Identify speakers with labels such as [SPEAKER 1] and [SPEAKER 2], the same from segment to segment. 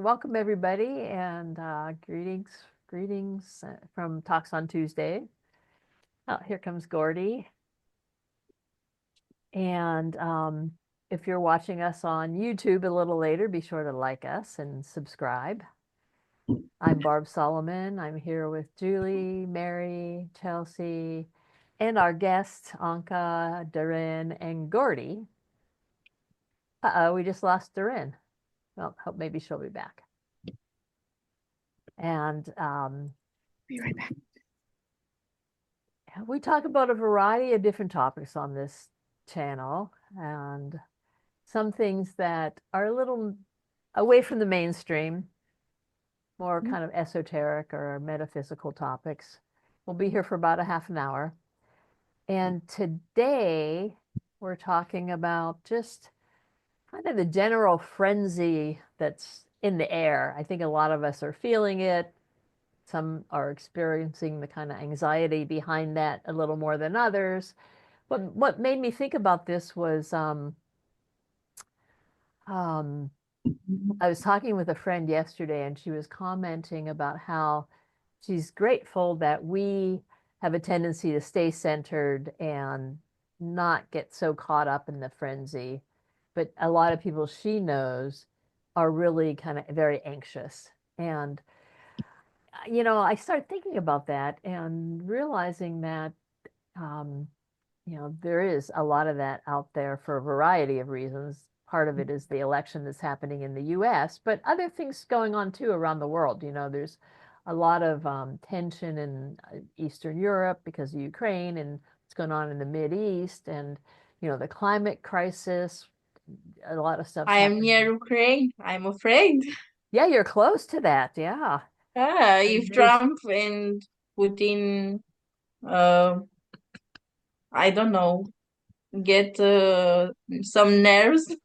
[SPEAKER 1] welcome everybody, and greetings from Talks on Tuesday. Oh, here comes Gordy. And if you're watching us on YouTube a little later, be sure to like us and subscribe. I'm Barb Solomon. I'm here with Julie, Mary, Chelsea, and our guests, Anka, Darren, and Gordy. We just lost Darren. Well, hope maybe she'll be back. And
[SPEAKER 2] Be right back.
[SPEAKER 1] we talk about a variety of different topics on this channel, and some things that are a little away from the mainstream, more kind of esoteric or metaphysical topics. We'll be here for about a half an hour. And today we're talking about just kind of the general frenzy that's in the air. I think a lot of us are feeling it. Some are experiencing the kind of anxiety behind that a little more than others. But what made me think about this was I was talking with a friend yesterday, and she was commenting about how she's grateful that we have a tendency to stay centered and not get so caught up in the frenzy. But a lot of people she knows are really kind of very anxious. And I started thinking about that and realizing that, um, there is a lot of that out there for a variety of reasons. Part of it is the election that's happening in the US, but other things going on too around the world. There's a lot of tension in Eastern Europe because of Ukraine and what's going on in the Mid East, and, the climate crisis, a lot of stuff's
[SPEAKER 2] I am
[SPEAKER 1] happening.
[SPEAKER 2] near Ukraine. I'm afraid.
[SPEAKER 1] Yeah, you're close to that. Yeah. And
[SPEAKER 2] If
[SPEAKER 1] there's
[SPEAKER 2] Trump and Putin, uh, I don't know, get some nerves.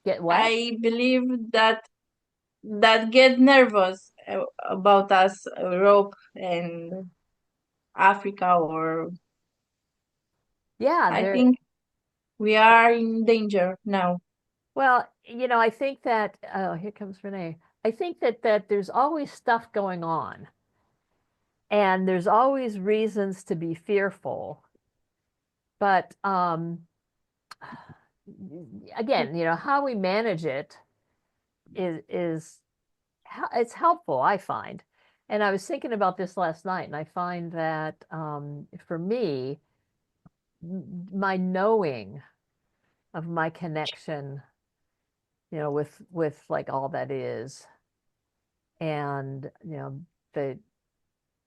[SPEAKER 1] Get what?
[SPEAKER 2] I believe that get nervous about us, Europe and Africa, or
[SPEAKER 1] Yeah,
[SPEAKER 2] I
[SPEAKER 1] there.
[SPEAKER 2] think we are in danger now.
[SPEAKER 1] Well, I think that, oh, here comes Renee. I think that there's always stuff going on, and there's always reasons to be fearful. But again, how we manage it is it's helpful, I find. And I was thinking about this last night, and I find that for me, my knowing of my connection, with like all that is, and the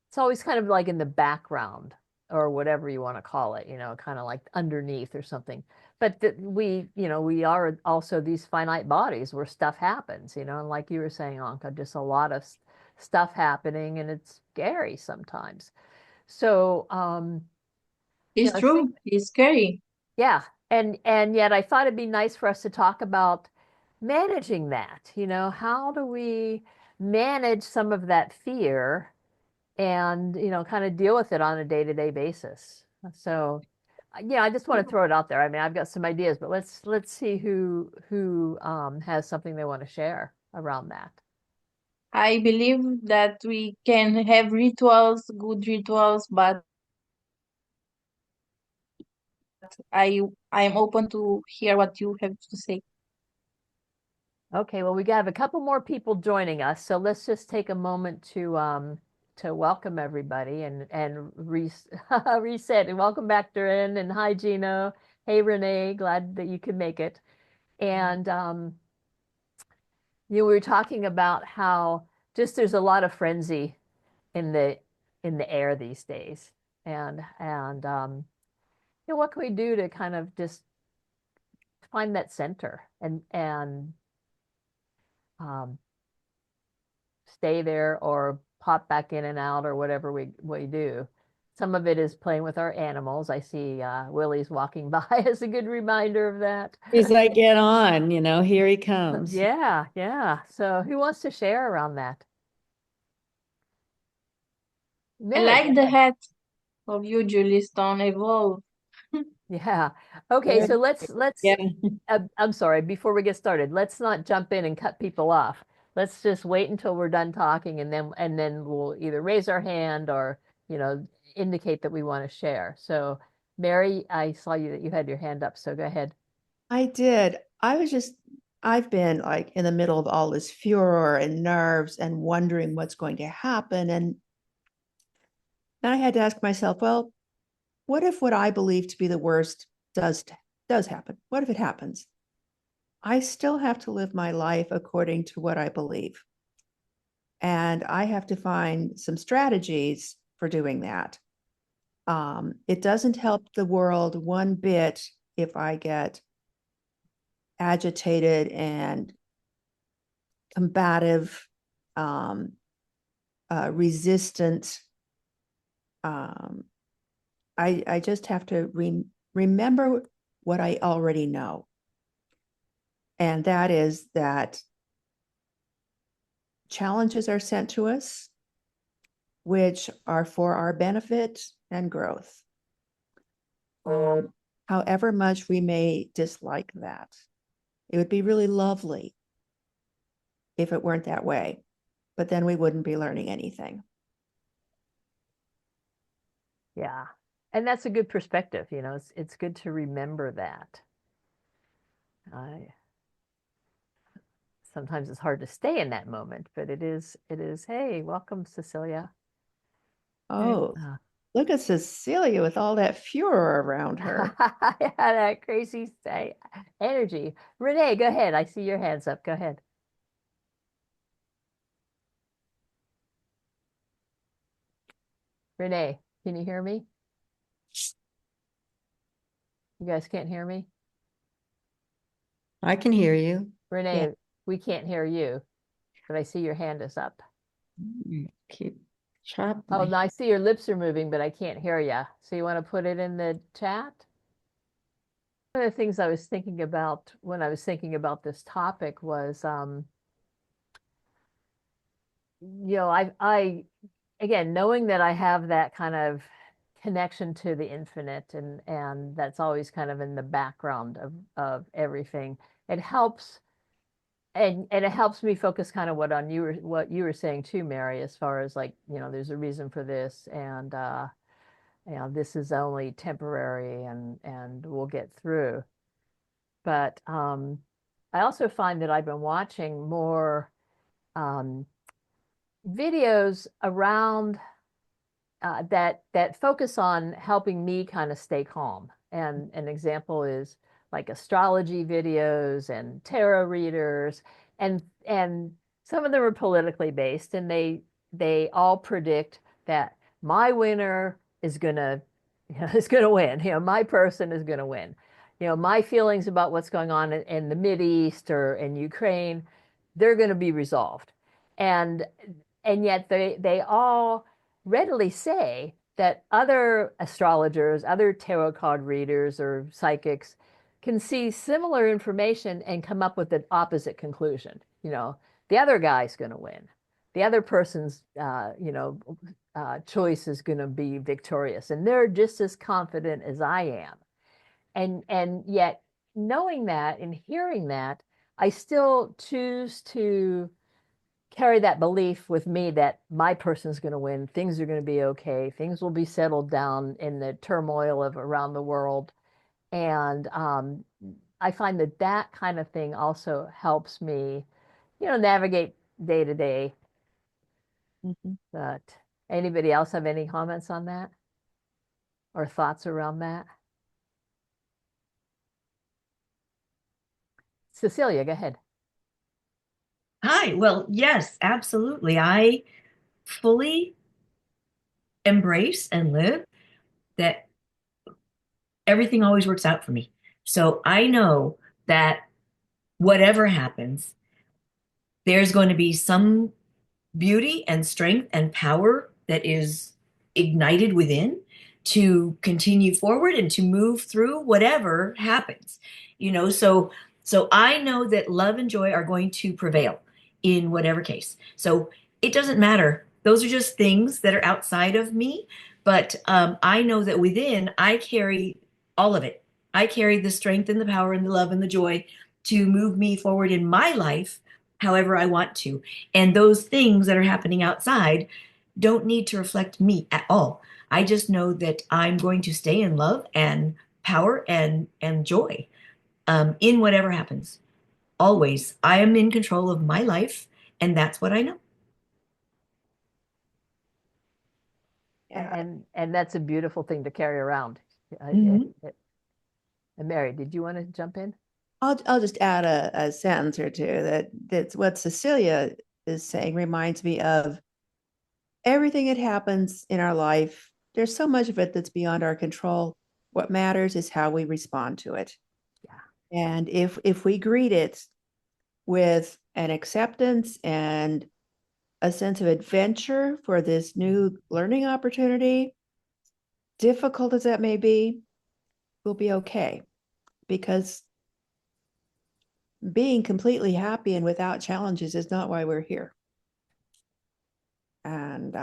[SPEAKER 1] it's always kind of like in the background, or whatever you want to call it, kind of like underneath or something. But that we are also these finite bodies where stuff happens, and like you were saying, Anka, just a lot of stuff happening, and it's scary sometimes. So
[SPEAKER 2] It's
[SPEAKER 1] I was
[SPEAKER 2] true.
[SPEAKER 1] thinking,
[SPEAKER 2] It's scary.
[SPEAKER 1] yeah, and yet I thought it'd be nice for us to talk about managing that. How do we manage some of that fear and kind of deal with it on a day-to-day basis? So I just want to throw it out there. I mean, I've got some ideas, but let's see who has something they want to share around that.
[SPEAKER 2] I believe that we can have rituals, good rituals, but I I am open to hear what you have to say.
[SPEAKER 1] Okay, well, we have a couple more people joining us, so let's just take a moment to welcome everybody and reset, and welcome back, Durin, and hi, Gino. Hey, Renee, glad that you could make it. And we were talking about how just there's a lot of frenzy in the air these days, and what can we do to kind of just find that center and um, stay there, or pop back in and out, or whatever we do. Some of it is playing with our animals. I see Willie's walking by as a good reminder of that.
[SPEAKER 3] As I get on, here he comes.
[SPEAKER 1] Yeah, yeah. So who wants to share around that?
[SPEAKER 2] I
[SPEAKER 1] Mary, go
[SPEAKER 2] like the
[SPEAKER 1] ahead.
[SPEAKER 2] hat of you, Julie Stone. Evolve.
[SPEAKER 1] Yeah. Okay,
[SPEAKER 3] Very
[SPEAKER 1] so let's
[SPEAKER 3] Yeah.
[SPEAKER 1] I'm sorry, before we get started, let's not jump in and cut people off. let's just wait until we're done talking, and then we'll either raise our hand or, you know, indicate that we want to share. So, Mary, I saw you that you had your hand up, so go ahead.
[SPEAKER 3] I did. I've been like in the middle of all this furor and nerves and wondering what's going to happen. And then I had to ask myself, well, what if what I believe to be the worst does happen? What if it happens? I still have to live my life according to what I believe. And I have to find some strategies for doing that. It doesn't help the world one bit if I get agitated and combative, resistant. I just have to remember what I already know. And that is that challenges are sent to us, which are for our benefit and growth. However much we may dislike that, it would be really lovely if it weren't that way, but then we wouldn't be learning anything.
[SPEAKER 1] Yeah. And that's a good perspective, you know, it's good to remember that. I Sometimes it's hard to stay in that moment, but it is, hey, welcome, Cecilia.
[SPEAKER 3] Oh, look at Cecilia with all that furor around her.
[SPEAKER 1] Yeah, that crazy energy. Renee, go ahead. I see your hands up. Go ahead. Renee, can you hear me? You guys can't hear me?
[SPEAKER 3] I can hear you.
[SPEAKER 1] Renee,
[SPEAKER 3] Yeah.
[SPEAKER 1] we can't hear you, but I see your hand is up.
[SPEAKER 3] Keep chopping.
[SPEAKER 1] Oh, no, I see your lips are moving, but I can't hear you. So you want to put it in the chat? One of the things I was thinking about when I was thinking about this topic was, you know, again, knowing that I have that kind of connection to the infinite, and that's always kind of in the background of everything. It helps, and it helps me focus kind of what you were saying too, Mary, as far as like, you know, there's a reason for this, and you know, this is only temporary, and we'll get through. But I also find that I've been watching more um, videos around that focus on helping me kind of stay calm. And an example is like astrology videos and tarot readers, and some of them are politically based, and they all predict that my winner is gonna, you know, is gonna win. You know, my person is gonna win. You know, my feelings about what's going on in the Mid East or in Ukraine, they're going to be resolved. And and yet they all readily say that other astrologers, other tarot card readers or psychics can see similar information and come up with an opposite conclusion. You know, the other guy's going to win. The other person's, choice is going to be victorious, and they're just as confident as I am. And yet, knowing that and hearing that, I still choose to carry that belief with me that my person's going to win. Things are going to be okay. Things will be settled down in the turmoil of around the world. And I find that that kind of thing also helps me, you know, navigate day to day. But anybody else have any comments on that or thoughts around that? Cecilia, go ahead.
[SPEAKER 4] Hi. Well, yes, absolutely. I fully embrace and live that everything always works out for me. So I know that whatever happens, there's going to be some beauty and strength and power that is ignited within to continue forward and to move through whatever happens. So I know that love and joy are going to prevail in whatever case. So it doesn't matter. Those are just things that are outside of me, but I know that within I carry all of it. I carry the strength and the power and the love and the joy to move me forward in my life however I want to. And those things that are happening outside don't need to reflect me at all. I just know that I'm going to stay in love and power and joy in whatever happens. Always, I am in control of my life, and that's what I know.
[SPEAKER 3] Yeah.
[SPEAKER 1] And that's a beautiful thing to carry around.
[SPEAKER 4] Mhm.
[SPEAKER 1] And Mary, did you want to jump in?
[SPEAKER 3] I'll just add a sentence or two that's what Cecilia is saying reminds me of everything that happens in our life. There's so much of it that's beyond our control. What matters is how we respond to it.
[SPEAKER 1] Yeah.
[SPEAKER 3] And if we greet it with an acceptance and a sense of adventure for this new learning opportunity, difficult as that may be, we'll be okay. Because being completely happy and without challenges is not why we're here. And,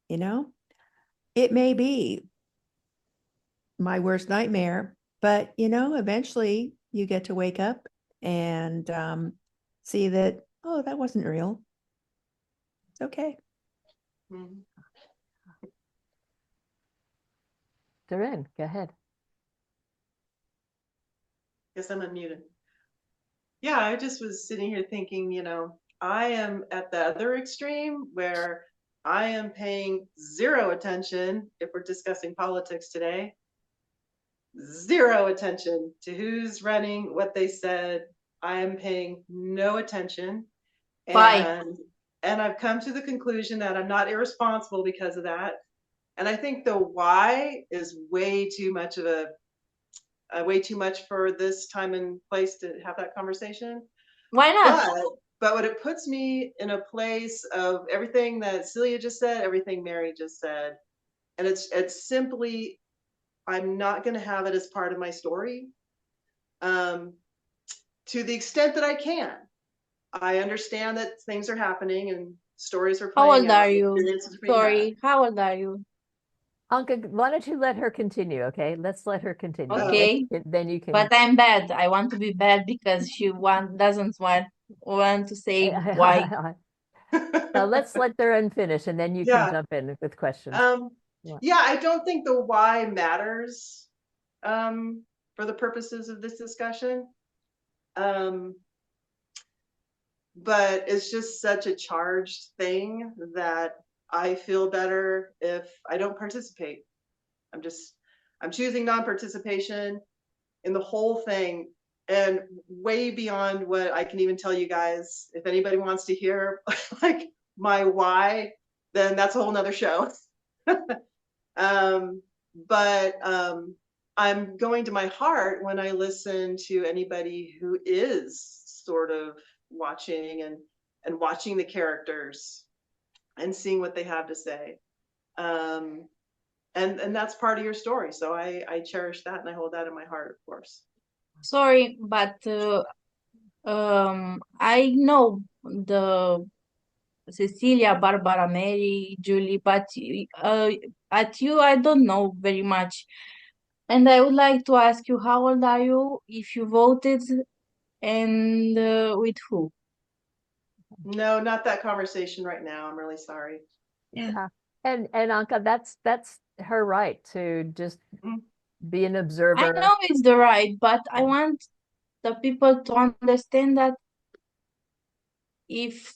[SPEAKER 3] you know, it may be my worst nightmare, but, eventually you get to wake up and see that, oh, that wasn't real. It's okay.
[SPEAKER 5] Mhm.
[SPEAKER 1] Doreen, go ahead.
[SPEAKER 5] Guess I'm unmuted. Yeah, I just was sitting here thinking, I am at the other extreme where I am paying zero attention if we're discussing politics today, zero attention to who's running, what they said. I am paying no attention.
[SPEAKER 2] Why?
[SPEAKER 5] And I've come to the conclusion that I'm not irresponsible because of that. And I think the why is way too much of way too much for this time and place to have that conversation.
[SPEAKER 2] Why not?
[SPEAKER 5] But what it puts me in a place of everything that Celia just said, everything Mary just said, and it's simply I'm not going to have it as part of my story, to the extent that I can. I understand that things are happening and stories are
[SPEAKER 2] How
[SPEAKER 5] playing
[SPEAKER 2] old
[SPEAKER 5] out,
[SPEAKER 2] are you?
[SPEAKER 5] experiences are being had.
[SPEAKER 2] Sorry, how old are you?
[SPEAKER 1] Anka, why don't you let her continue? Okay, let's let her continue.
[SPEAKER 2] Okay,
[SPEAKER 1] Then you can.
[SPEAKER 2] but I'm bad. I want to be bad because she doesn't want to say why.
[SPEAKER 1] So let's let Doreen finish, and then you can
[SPEAKER 5] Yeah.
[SPEAKER 1] jump in with questions.
[SPEAKER 5] Yeah, I don't think the why matters for the purposes of this discussion. But it's just such a charged thing that I feel better if I don't participate. I'm choosing non-participation in the whole thing, and way beyond what I can even tell you guys. If anybody wants to hear like my why, then that's a whole nother show. But I'm going to my heart when I listen to anybody who is sort of watching and watching the characters and seeing what they have to say. And that's part of your story. So I cherish that and I hold that in my heart, of course.
[SPEAKER 2] Sorry, but I know the Cecilia, Barbara, Mary, Julie, but at you, I don't know very much. And I would like to ask you, how old are you? If you voted, and with who?
[SPEAKER 5] No, not that conversation right now. I'm really sorry.
[SPEAKER 4] Yeah.
[SPEAKER 1] And Anka, that's her right to just
[SPEAKER 5] Mhm.
[SPEAKER 1] be an
[SPEAKER 2] I
[SPEAKER 1] observer.
[SPEAKER 2] know it's the right, but I want the people to understand that if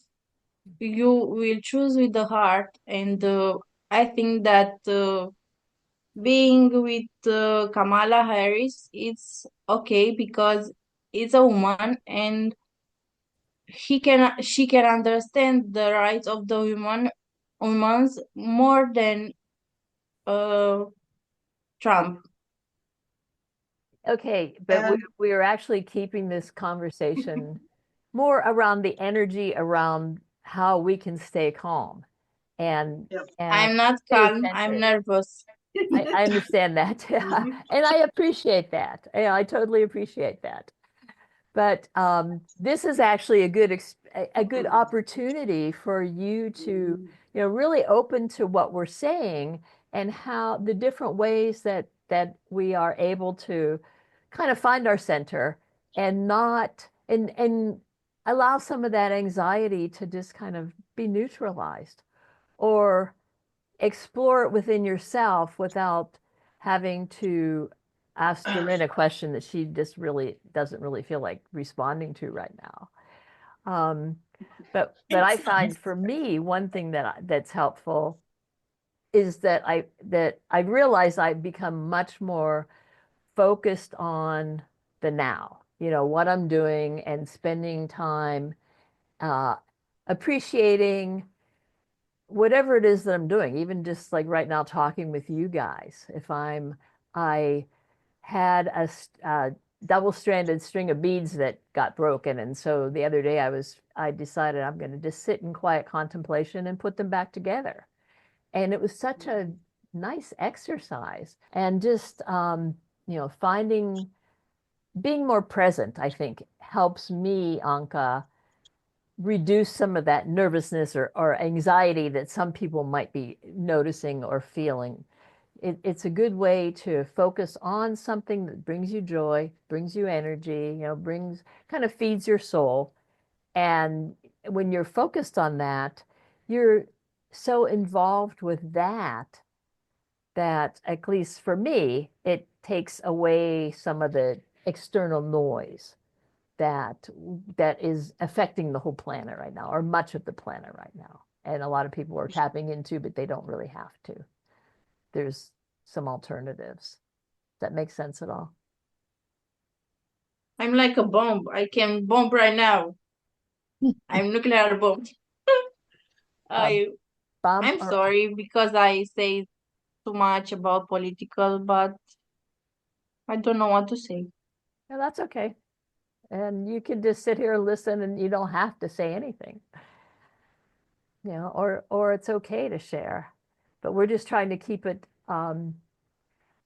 [SPEAKER 2] you will choose with the heart, and I think that being with Kamala Harris, it's okay because it's a woman and she can understand the rights of the humans more than uh Trump.
[SPEAKER 1] Okay, but
[SPEAKER 5] And
[SPEAKER 1] we are actually keeping this conversation more around the energy around how we can stay calm and
[SPEAKER 5] yeah.
[SPEAKER 2] I'm not
[SPEAKER 1] stay
[SPEAKER 2] calm, I'm
[SPEAKER 1] centered.
[SPEAKER 2] nervous.
[SPEAKER 1] I understand that.
[SPEAKER 5] Mhm.
[SPEAKER 1] And I appreciate that. I totally appreciate that. But this is actually a good opportunity for you to, really open to what we're saying and how the different ways that we are able to kind of find our center and not and allow some of that anxiety to just kind of be neutralized, or explore it within yourself without having to ask Doreen a question that she just really doesn't really feel like responding to right now. But I find for me, one thing that's helpful is that I realize I've become much more focused on the now, what I'm doing, and spending time uh, appreciating whatever it is that I'm doing, even just like right now talking with you guys. I had a double-stranded string of beads that got broken, and so the other day I decided I'm going to just sit in quiet contemplation and put them back together, and it was such a nice exercise, and just being more present, I think, helps me, Anka, reduce some of that nervousness or anxiety that some people might be noticing or feeling. It's a good way to focus on something that brings you joy, brings you energy, brings kind of feeds your soul. And when you're focused on that, you're so involved with that at least for me, it takes away some of the external noise that that is affecting the whole planet right now, or much of the planet right now. And a lot of people are tapping into, but they don't really have to. There's some alternatives. Does that make sense at all?
[SPEAKER 2] I'm like a bomb. I can bomb right now. I'm nuclear bomb. I
[SPEAKER 1] Bomb
[SPEAKER 2] I'm
[SPEAKER 1] or
[SPEAKER 2] sorry because I say too much about political, but I don't know what to say.
[SPEAKER 1] no, that's okay. And you can just sit here and listen, and you don't have to say anything. Or it's okay to share. But we're just trying to keep it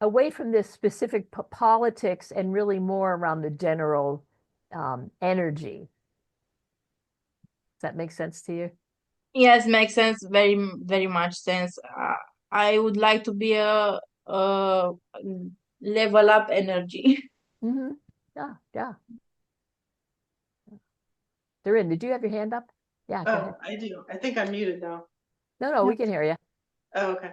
[SPEAKER 1] away from this specific politics, and really more around the general energy. Does that make sense to you?
[SPEAKER 2] Yes, makes sense. Very, very much sense. I would like to be a level up energy.
[SPEAKER 1] Mm-hmm. Yeah, yeah. Doreen, did you have your hand up? Yeah, go ahead.
[SPEAKER 5] Oh, I do. I think I'm muted now.
[SPEAKER 1] No, we can hear you.
[SPEAKER 5] Oh, okay.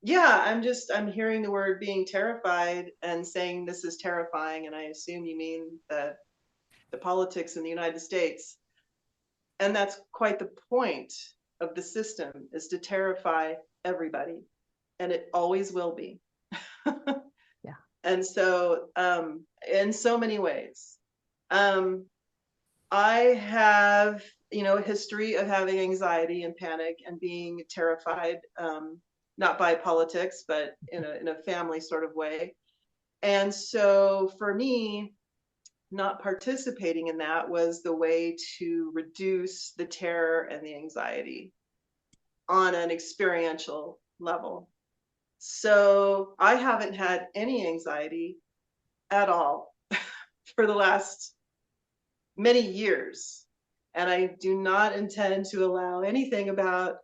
[SPEAKER 5] Yeah, I'm hearing the word being terrified and saying this is terrifying, and I assume you mean the politics in the United States. And that's quite the point of the system, is to terrify everybody, and it always will be.
[SPEAKER 1] Yeah.
[SPEAKER 5] And so, in so many ways, I have, a history of having anxiety and panic and being terrified, not by politics, but in a family sort of way. And so for me, not participating in that was the way to reduce the terror and the anxiety on an experiential level. So I haven't had any anxiety at all for the last many years. And I do not intend to allow anything about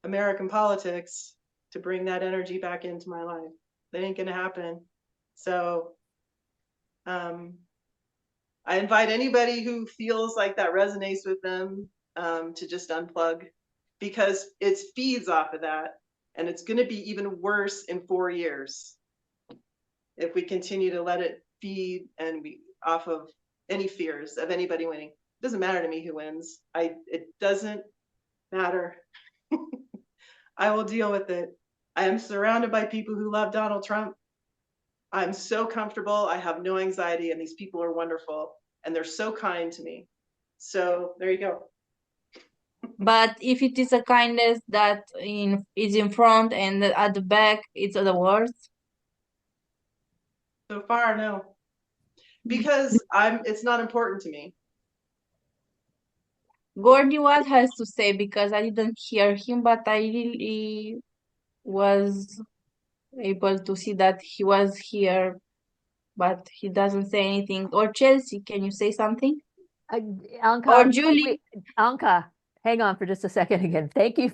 [SPEAKER 5] American politics to bring that energy back into my life. That ain't going to happen. So I invite anybody who feels like that resonates with them to just unplug, because it feeds off of that. And it's going to be even worse in 4 years if we continue to let it feed and be off of any fears of anybody winning. It doesn't matter to me who wins. It doesn't matter. I will deal with it. I am surrounded by people who love Donald Trump. I'm so comfortable. I have no anxiety, and these people are wonderful, and they're so kind to me. So there you go.
[SPEAKER 2] But if it is a kindness that is in front and at the back, it's the worst.
[SPEAKER 5] So far, no, because it's not important to me.
[SPEAKER 2] Gordy, what has to say? Because I didn't hear him, but I really was able to see that he was here, but he doesn't say anything. Or Chelsea, can you say something? Or
[SPEAKER 1] Anka,
[SPEAKER 2] Julie?
[SPEAKER 1] Anka, hang on for just a second again. Thank you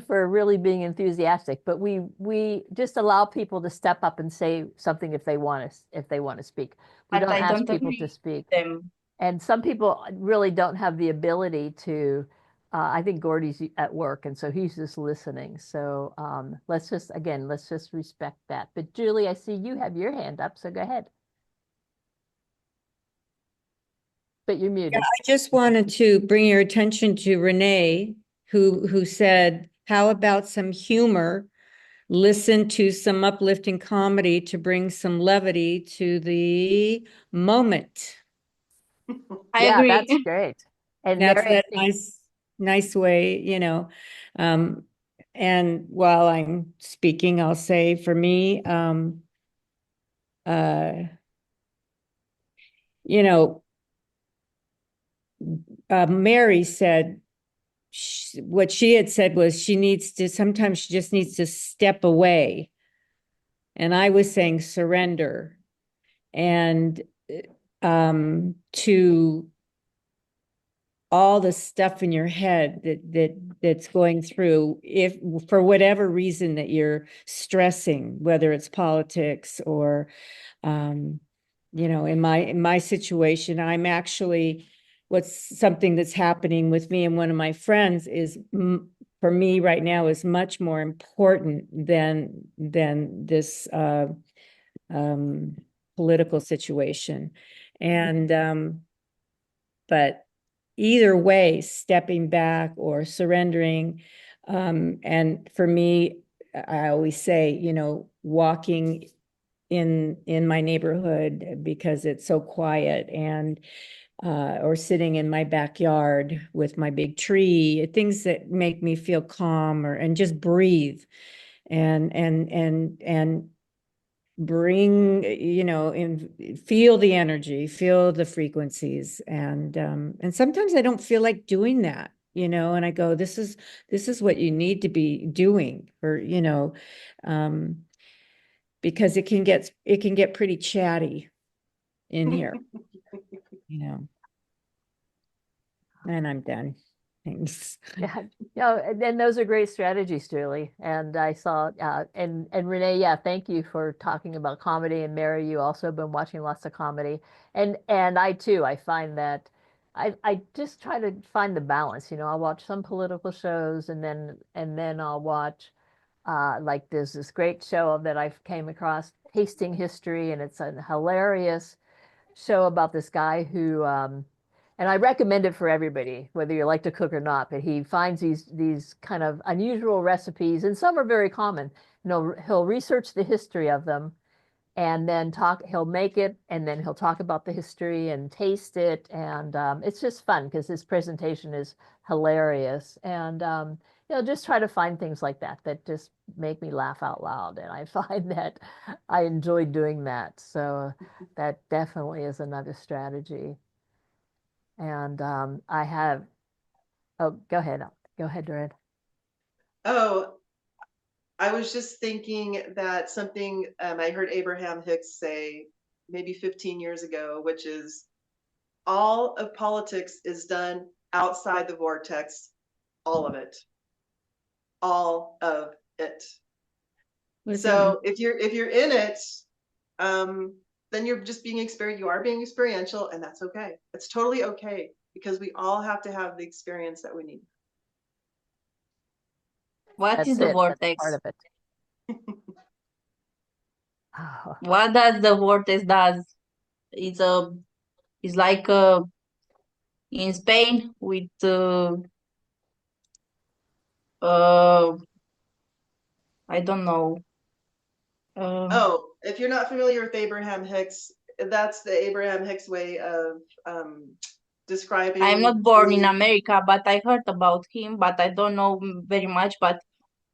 [SPEAKER 1] for really being enthusiastic. But we just allow people to step up and say something if they want to speak. We
[SPEAKER 2] But
[SPEAKER 1] don't
[SPEAKER 2] I
[SPEAKER 1] ask
[SPEAKER 2] don't
[SPEAKER 1] people
[SPEAKER 2] agree
[SPEAKER 1] to speak.
[SPEAKER 2] with them.
[SPEAKER 1] and some people really don't have the ability to. I think Gordy's at work, and so he's just listening. So let's just respect that. But Julie, I see you have your hand up, so go ahead. But you're muted.
[SPEAKER 6] I just wanted to bring your attention to Renee, who said, how about some humor? Listen to some uplifting comedy to bring some levity to the moment.
[SPEAKER 2] I
[SPEAKER 1] Yeah,
[SPEAKER 2] agree.
[SPEAKER 1] that's great. And
[SPEAKER 6] That's
[SPEAKER 1] Mary, I
[SPEAKER 6] that
[SPEAKER 1] think,
[SPEAKER 6] nice way, and while I'm speaking, I'll say for me, you know, Mary said what she had said was sometimes she just needs to step away. And I was saying surrender and to all the stuff in your head that's going through, if for whatever reason that you're stressing, whether it's politics or in my situation, I'm actually, what's something that's happening with me and one of my friends is for me right now is much more important than this political situation. And but either way, stepping back or surrendering, and for me, I always say, walking in my neighborhood because it's so quiet, and or sitting in my backyard with my big tree, things that make me feel calm, and just breathe and bring, and feel the energy, feel the frequencies. And sometimes I don't feel like doing that, and I go, this is what you need to be doing, or, because it can get pretty chatty in here, and I'm done. Thanks.
[SPEAKER 1] yeah, and those are great strategies, Julie. And I saw, and Renee, yeah, thank you for talking about comedy. And Mary, you also been watching lots of comedy. And I too, I find that I just try to find the balance. I'll watch some political shows, and then I'll watch, like there's this great show that I've came across, Tasting History, and it's a hilarious show about this guy who, and I recommend it for everybody, whether you like to cook or not. But he finds these kind of unusual recipes, and some are very common. He'll research the history of them, and then he'll make it, and then he'll talk about the history and taste it, and it's just fun because his presentation is hilarious. And just try to find things like that just make me laugh out loud, and I find that I enjoy doing that. So that definitely is another strategy. And I have, oh, go ahead, Doran.
[SPEAKER 5] Oh, I was just thinking that something I heard Abraham Hicks say maybe 15 years ago, which is all of politics is done outside the vortex, all of it. All of it. So if you're in it, then you're just being you are being experiential, and that's okay. It's totally okay, because we all have to have the experience that we need.
[SPEAKER 2] What is the
[SPEAKER 1] That's
[SPEAKER 2] vortex?
[SPEAKER 1] part of it. Oh,
[SPEAKER 2] What does the vortex does? It's like in Spain with I don't know.
[SPEAKER 5] Oh, if you're not familiar with Abraham Hicks, that's the Abraham Hicks way of describing.
[SPEAKER 2] I'm not born in America, but I heard about him, but I don't know very much. But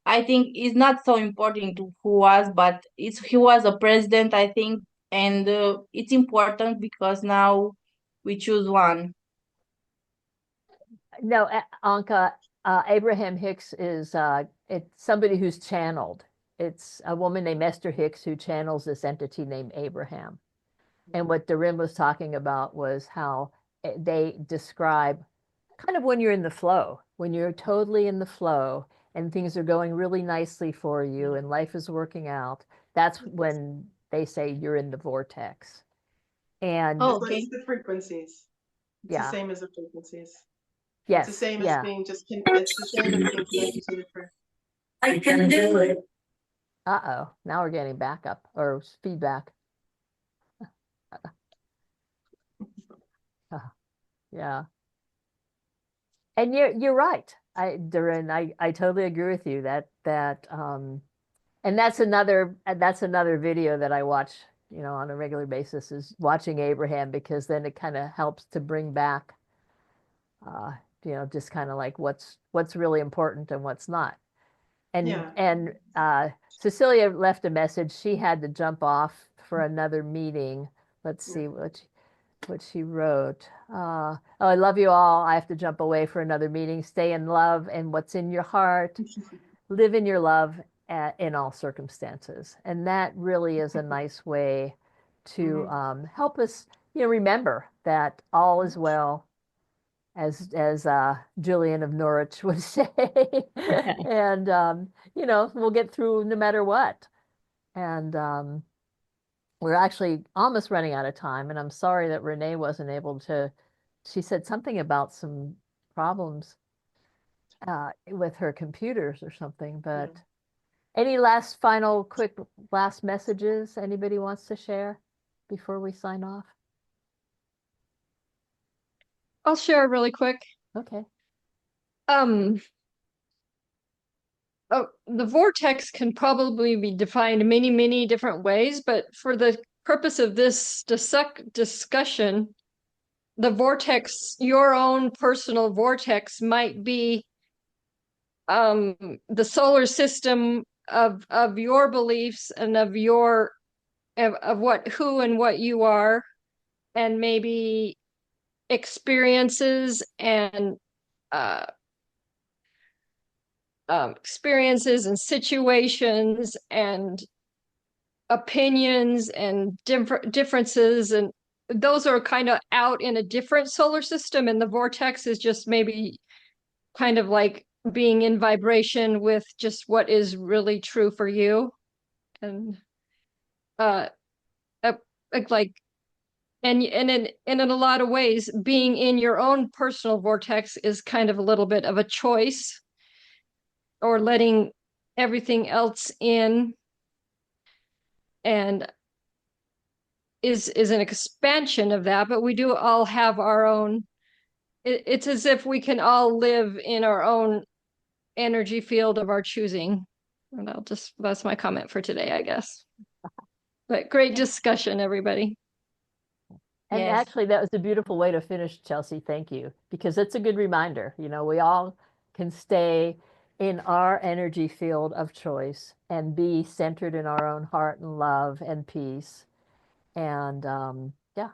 [SPEAKER 2] I think it's not so important to who was, but he was a president, I think, and it's important because now we choose one.
[SPEAKER 1] no, Anka, Abraham Hicks is it's somebody who's channeled. It's a woman named Esther Hicks who channels this entity named Abraham. And what Doreen was talking about was how they describe kind of when you're in the flow, when you're totally in the flow and things are going really nicely for you and life is working out. That's when they say you're in the vortex. And
[SPEAKER 2] Oh, okay.
[SPEAKER 5] It's the frequencies. It's
[SPEAKER 1] Yeah.
[SPEAKER 5] the same as the frequencies.
[SPEAKER 1] Yes.
[SPEAKER 5] It's the same
[SPEAKER 1] Yeah.
[SPEAKER 5] as being it's the same as being connected to the prayer.
[SPEAKER 4] I can do it.
[SPEAKER 1] Uh-oh. Now we're getting backup or feedback. Yeah. And you're right. Durin, I totally agree with you that and that's another video that I watch, on a regular basis is watching Abraham, because then it kind of helps to bring back uh, just kind of like what's really important and what's not. And
[SPEAKER 5] Yeah.
[SPEAKER 1] Cecilia left a message. She had to jump off for another meeting. Let's see what she wrote. Oh, I love you all. I have to jump away for another meeting. Stay in love and what's in your heart. Live in your love in all circumstances. And that really is a nice way to help us, remember that all is well, as Julian of Norwich would say. And we'll get through no matter what. And we're actually almost running out of time, and I'm sorry that Renee wasn't able to. She said something about some problems with her computers or something. But any quick last messages anybody wants to share before we sign off?
[SPEAKER 7] I'll share really quick.
[SPEAKER 1] Okay.
[SPEAKER 7] The vortex can probably be defined many, many different ways, but for the purpose of this discussion, the vortex, your own personal vortex, might be the solar system of your beliefs and of who and what you are, and maybe experiences and experiences and situations and opinions and differences, and those are kind of out in a different solar system, and the vortex is just maybe kind of like being in vibration with just what is really true for you. And uh, uh like and in a lot of ways, being in your own personal vortex is kind of a little bit of a choice, or letting everything else in, and is an expansion of that. But we do all have our own, it's as if we can all live in our own energy field of our choosing. And that's my comment for today, I guess. But great discussion, everybody.
[SPEAKER 1] And
[SPEAKER 2] Yes.
[SPEAKER 1] actually, that was a beautiful way to finish, Chelsea. Thank you. Because it's a good reminder. We all can stay in our energy field of choice and be centered in our own heart and love and peace. And yeah,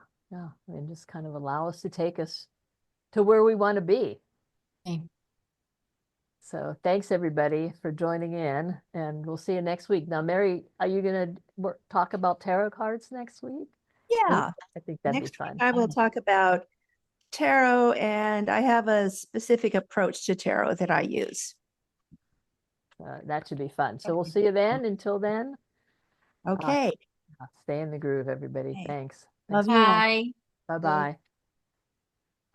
[SPEAKER 1] and just kind of allow us to take us to where we want to be.
[SPEAKER 4] Okay.
[SPEAKER 1] So thanks, everybody, for joining in. And we'll see you next week. Now, Mary, are you going to talk about tarot cards next week?
[SPEAKER 3] Yeah.
[SPEAKER 1] I think that'd be
[SPEAKER 3] Next
[SPEAKER 1] fun.
[SPEAKER 3] week I will talk about tarot, and I have a specific approach to tarot that I use.
[SPEAKER 1] That should be fun. So we'll see you then. Until then,
[SPEAKER 3] Okay.
[SPEAKER 1] stay in the groove, everybody.
[SPEAKER 3] Okay.
[SPEAKER 1] Thanks.
[SPEAKER 3] Love you all.
[SPEAKER 2] Bye.
[SPEAKER 1] Bye-bye.